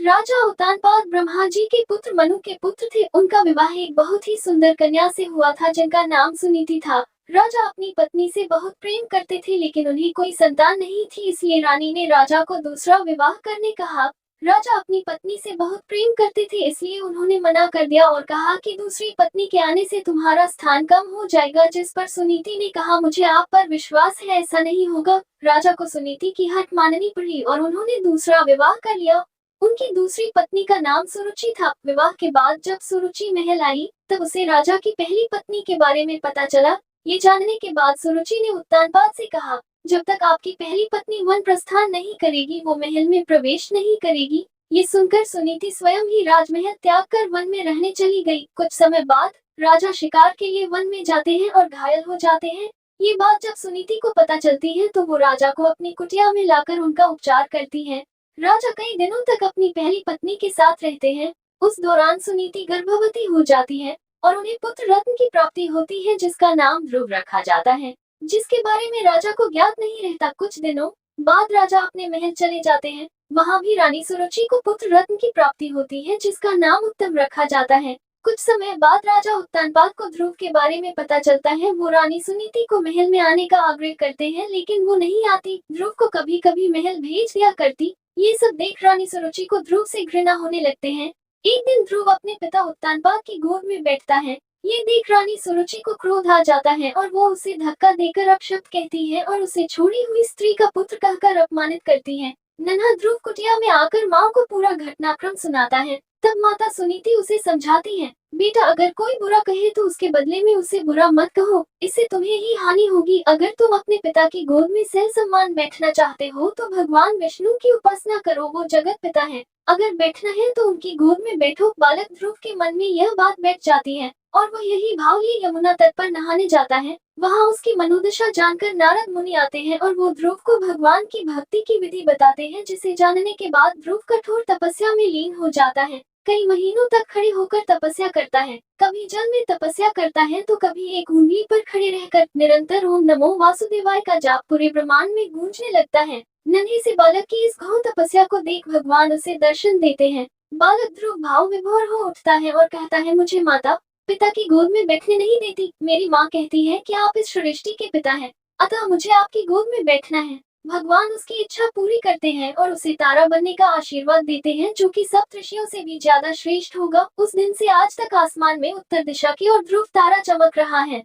राजा उत्तानपाद ब्रह्मा जी के पुत्र मनु के पुत्र थे। उनका विवाह एक बहुत ही सुंदर कन्या से हुआ था जिनका नाम सुनीति था। राजा अपनी पत्नी से बहुत प्रेम करते थे लेकिन उन्हें कोई संतान नहीं थी, इसलिए रानी ने राजा को दूसरा विवाह करने कहा। राजा अपनी पत्नी से बहुत प्रेम करते थे, इसलिए उन्होंने मना कर दिया और कहा कि दूसरी पत्नी के आने से तुम्हारा स्थान कम हो जाएगा, जिस पर सुनीति ने कहा मुझे आप पर विश्वास है, ऐसा नहीं होगा। राजा को सुनीति की हट माननी पड़ी और उन्होंने दूसरा विवाह कर लिया। उनकी दूसरी पत्नी का नाम सुरुचि था। विवाह के बाद जब सुरुचि महल आई तब उसे राजा की पहली पत्नी के बारे में पता चला। ये जानने के बाद सुरुचि ने उत्तानपाद से कहा, जब तक आपकी पहली पत्नी वन प्रस्थान नहीं करेगी वो महल में प्रवेश नहीं करेगी। ये सुनकर सुनीति स्वयं ही राजमहल त्याग कर वन में रहने चली गई। कुछ समय बाद राजा शिकार के लिए वन में जाते हैं और घायल हो जाते हैं। ये बात जब सुनीति को पता चलती है तो वो राजा को अपनी कुटिया में लाकर उनका उपचार करती है। राजा कई दिनों तक अपनी पहली पत्नी के साथ रहते हैं। उस दौरान सुनीति गर्भवती हो जाती है और उन्हें पुत्र रत्न की प्राप्ति होती है जिसका नाम ध्रुव रखा जाता है, जिसके बारे में राजा को ज्ञात नहीं रहता। कुछ दिनों बाद राजा अपने महल चले जाते हैं। वहाँ भी रानी सुरुचि को पुत्र रत्न की प्राप्ति होती है जिसका नाम उत्तम रखा जाता है। कुछ समय बाद राजा उत्तानपाद को ध्रुव के बारे में पता चलता है। वो रानी सुनीति को महल में आने का आग्रह करते हैं लेकिन वो नहीं आती। ध्रुव को कभी कभी महल भेज दिया करती। ये सब देख रानी सुरुचि को ध्रुव से घृणा होने लगते हैं। एक दिन ध्रुव अपने पिता उत्तानपाद की गोद में बैठता है। ये देख रानी सुरुचि को क्रोध आ जाता है और वो उसे धक्का देकर अपशब्द कहती है और उसे छोड़ी हुई स्त्री का पुत्र कहकर अपमानित करती है। नन्हा ध्रुव कुटिया में आकर माँ को पूरा घटनाक्रम सुनाता है। तब माता सुनीति उसे समझाती है, बेटा अगर कोई बुरा कहे तो उसके बदले में उसे बुरा मत कहो, इससे तुम्हें ही हानि होगी। अगर तुम अपने पिता की गोद में सह सम्मान बैठना चाहते हो तो भगवान विष्णु की उपासना करो, वो जगत पिता है। अगर बैठना है तो उनकी गोद में बैठो। बालक ध्रुव के मन में यह बात बैठ जाती है और वो यही भाव लिए यमुना तट पर नहाने जाता है। वहाँ उसकी मनोदशा जानकर नारद मुनि आते हैं और वो ध्रुव को भगवान की भक्ति की विधि बताते हैं, जिसे जानने के बाद ध्रुव कठोर तपस्या में लीन हो जाता है। कई महीनों तक खड़े होकर तपस्या करता है। कभी जल में तपस्या करता है तो कभी एक उंगली पर खड़े रहकर निरंतर ओम नमो वासुदेवाय का जाप पूरे ब्रह्मांड में गूंजने लगता है। नन्हे से बालक की इस घोर तपस्या को देख भगवान उसे दर्शन देते हैं। बालक ध्रुव भाव विभोर हो उठता है और कहता है, मुझे माता पिता की गोद में बैठने नहीं देती। मेरी माँ कहती है कि आप इस सृष्टि के पिता हैं, अतः मुझे आपकी गोद में बैठना है। भगवान उसकी इच्छा पूरी करते हैं और उसे तारा बनने का आशीर्वाद देते हैं, जो कि सब ऋषियों से भी ज्यादा श्रेष्ठ होगा। उस दिन से आज तक आसमान में उत्तर दिशा की ओर ध्रुव तारा चमक रहा है।